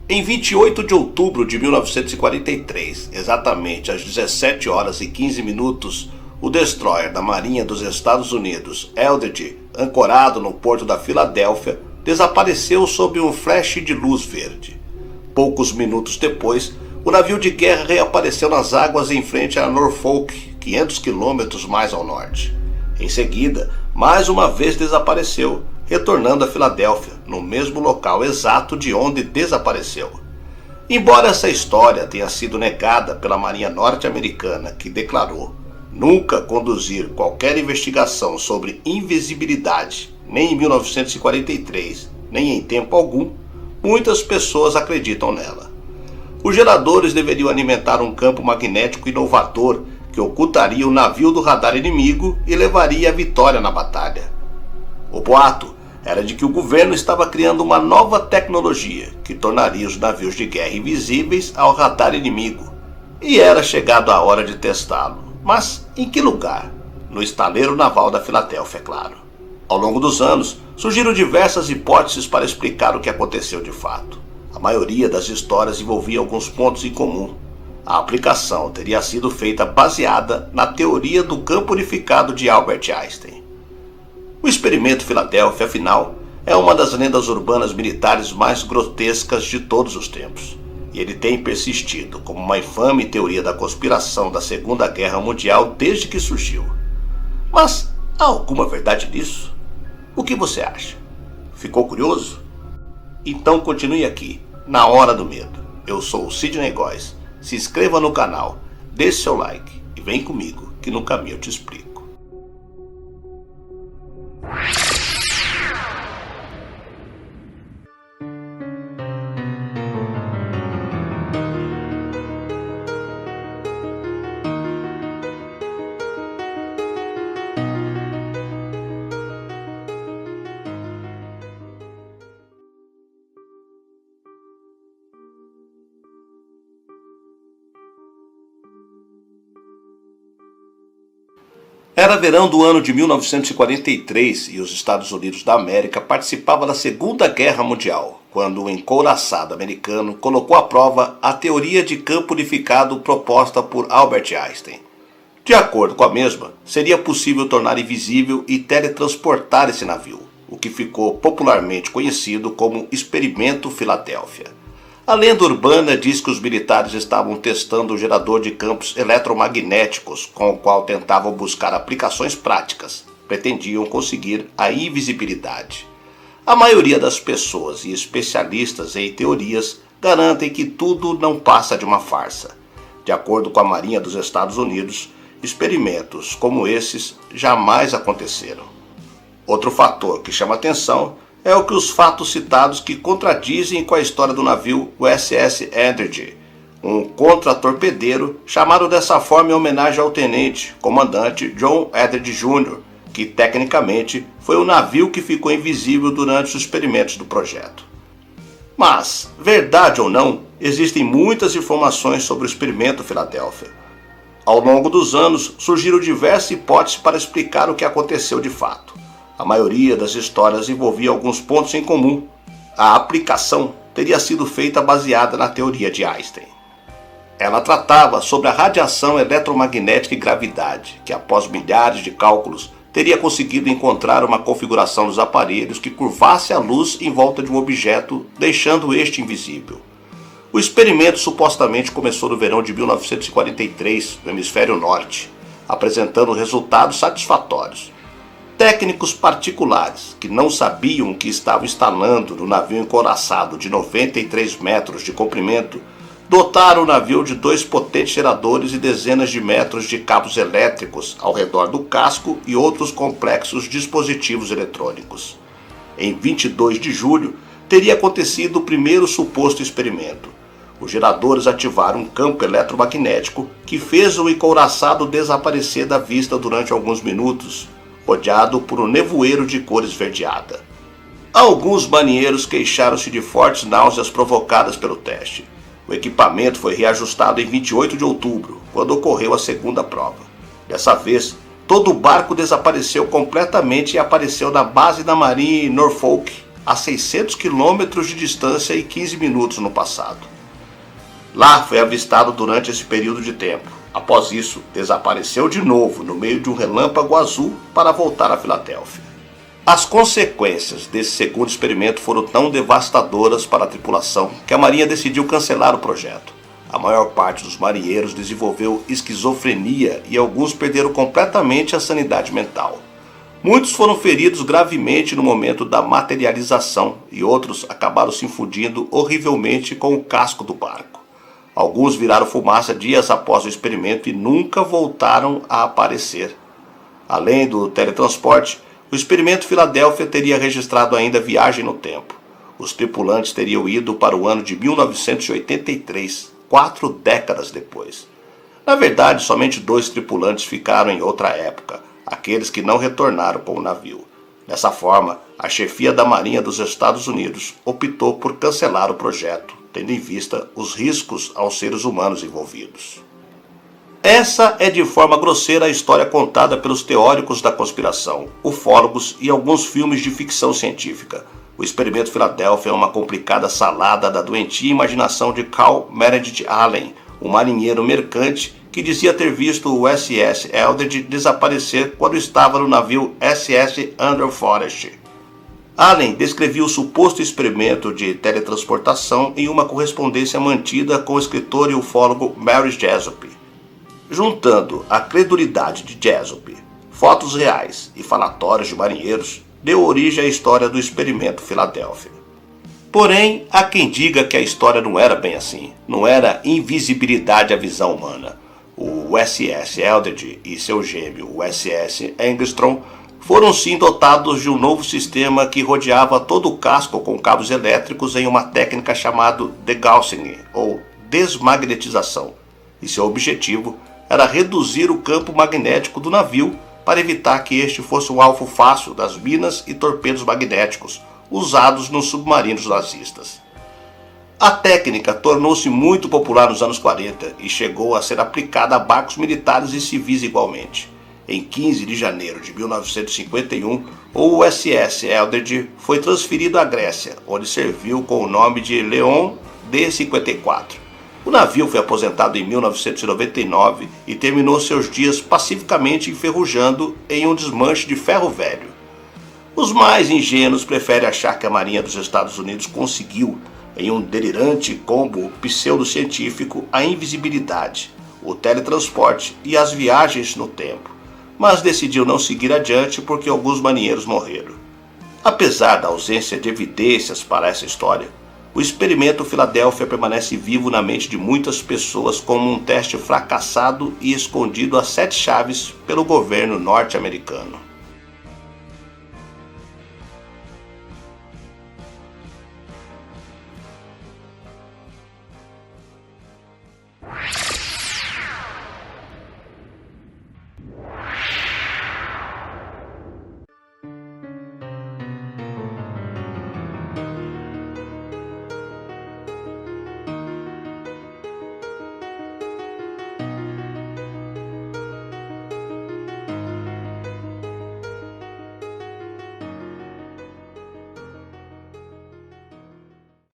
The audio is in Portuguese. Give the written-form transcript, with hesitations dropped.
Em 28 de outubro de 1943, exatamente às 17 horas e 15 minutos, o destroyer da Marinha dos Estados Unidos, Eldridge, ancorado no porto da Filadélfia, desapareceu sob um flash de luz verde. Poucos minutos depois, o navio de guerra reapareceu nas águas em frente a Norfolk, 500 quilômetros mais ao norte. Em seguida, mais uma vez desapareceu, retornando a Filadélfia, no mesmo local exato de onde desapareceu. Embora essa história tenha sido negada pela Marinha Norte-Americana, que declarou nunca conduzir qualquer investigação sobre invisibilidade, nem em 1943, nem em tempo algum, muitas pessoas acreditam nela. Os geradores deveriam alimentar um campo magnético inovador que ocultaria o navio do radar inimigo e levaria à vitória na batalha. O boato era de que o governo estava criando uma nova tecnologia que tornaria os navios de guerra invisíveis ao radar inimigo. E era chegado a hora de testá-lo. Mas em que lugar? No estaleiro naval da Filadélfia, é claro. Ao longo dos anos, surgiram diversas hipóteses para explicar o que aconteceu de fato. A maioria das histórias envolvia alguns pontos em comum. A aplicação teria sido feita baseada na teoria do campo unificado de Albert Einstein. O experimento Filadélfia, afinal, é uma das lendas urbanas militares mais grotescas de todos os tempos. E ele tem persistido como uma infame teoria da conspiração da Segunda Guerra Mundial desde que surgiu. Mas há alguma verdade nisso? O que você acha? Ficou curioso? Então continue aqui, na Hora do Medo. Eu sou o Sidney Góes. Se inscreva no canal, deixe seu like e vem comigo que no caminho eu te explico. Era verão do ano de 1943 e os Estados Unidos da América participavam da Segunda Guerra Mundial, quando o encouraçado americano colocou à prova a teoria de campo unificado proposta por Albert Einstein. De acordo com a mesma, seria possível tornar invisível e teletransportar esse navio, o que ficou popularmente conhecido como Experimento Filadélfia. A lenda urbana diz que os militares estavam testando um gerador de campos eletromagnéticos com o qual tentavam buscar aplicações práticas. Pretendiam conseguir a invisibilidade. A maioria das pessoas e especialistas em teorias garantem que tudo não passa de uma farsa. De acordo com a Marinha dos Estados Unidos, experimentos como esses jamais aconteceram. Outro fator que chama atenção é o que os fatos citados que contradizem com a história do navio USS Eldridge, um contra-torpedeiro chamado dessa forma em homenagem ao tenente, comandante John Eldridge Jr., que tecnicamente foi o navio que ficou invisível durante os experimentos do projeto. Mas, verdade ou não, existem muitas informações sobre o experimento Filadélfia. Ao longo dos anos, surgiram diversas hipóteses para explicar o que aconteceu de fato. A maioria das histórias envolvia alguns pontos em comum. A aplicação teria sido feita baseada na teoria de Einstein. Ela tratava sobre a radiação eletromagnética e gravidade, que após milhares de cálculos teria conseguido encontrar uma configuração dos aparelhos que curvasse a luz em volta de um objeto, deixando este invisível. O experimento supostamente começou no verão de 1943, no hemisfério norte, apresentando resultados satisfatórios. Técnicos particulares, que não sabiam o que estavam instalando no navio encouraçado de 93 metros de comprimento, dotaram o navio de 2 potentes geradores e dezenas de metros de cabos elétricos ao redor do casco e outros complexos dispositivos eletrônicos. Em 22 de julho, teria acontecido o primeiro suposto experimento. Os geradores ativaram um campo eletromagnético que fez o encouraçado desaparecer da vista durante alguns minutos, rodeado por um nevoeiro de cor esverdeada. Alguns marinheiros queixaram-se de fortes náuseas provocadas pelo teste. O equipamento foi reajustado em 28 de outubro, quando ocorreu a segunda prova. Dessa vez, todo o barco desapareceu completamente e apareceu na base da marinha em Norfolk, a 600 quilômetros de distância e 15 minutos no passado. Lá foi avistado durante esse período de tempo. Após isso, desapareceu de novo no meio de um relâmpago azul para voltar a Filadélfia. As consequências desse segundo experimento foram tão devastadoras para a tripulação que a Marinha decidiu cancelar o projeto. A maior parte dos marinheiros desenvolveu esquizofrenia e alguns perderam completamente a sanidade mental. Muitos foram feridos gravemente no momento da materialização e outros acabaram se infundindo horrivelmente com o casco do barco. Alguns viraram fumaça dias após o experimento e nunca voltaram a aparecer. Além do teletransporte, o experimento Filadélfia teria registrado ainda viagem no tempo. Os tripulantes teriam ido para o ano de 1983, 4 décadas depois. Na verdade, somente 2 tripulantes ficaram em outra época, aqueles que não retornaram com o navio. Dessa forma, a chefia da Marinha dos Estados Unidos optou por cancelar o projeto, tendo em vista os riscos aos seres humanos envolvidos. Essa é de forma grosseira a história contada pelos teóricos da conspiração, ufólogos e alguns filmes de ficção científica. O experimento Filadélfia é uma complicada salada da doentia imaginação de Carl Meredith Allen, um marinheiro mercante que dizia ter visto o SS Eldridge desaparecer quando estava no navio SS Andrew Forrest. Allen descrevia o suposto experimento de teletransportação em uma correspondência mantida com o escritor e ufólogo Mary Jessup. Juntando a credulidade de Jessup, fotos reais e falatórios de marinheiros, deu origem à história do experimento Filadélfia. Porém, há quem diga que a história não era bem assim, não era invisibilidade à visão humana. O SS Eldridge e seu gêmeo, o SS Engstrom, foram sim dotados de um novo sistema que rodeava todo o casco com cabos elétricos em uma técnica chamada degaussing, ou desmagnetização, e seu objetivo era reduzir o campo magnético do navio para evitar que este fosse um alvo fácil das minas e torpedos magnéticos usados nos submarinos nazistas. A técnica tornou-se muito popular nos anos 40 e chegou a ser aplicada a barcos militares e civis igualmente. Em 15 de janeiro de 1951, o USS Eldridge foi transferido à Grécia, onde serviu com o nome de Leon D-54. O navio foi aposentado em 1999 e terminou seus dias pacificamente enferrujando em um desmanche de ferro velho. Os mais ingênuos preferem achar que a Marinha dos Estados Unidos conseguiu, em um delirante combo pseudocientífico, a invisibilidade, o teletransporte e as viagens no tempo, mas decidiu não seguir adiante porque alguns marinheiros morreram. Apesar da ausência de evidências para essa história, o experimento Filadélfia permanece vivo na mente de muitas pessoas como um teste fracassado e escondido a 7 chaves pelo governo norte-americano.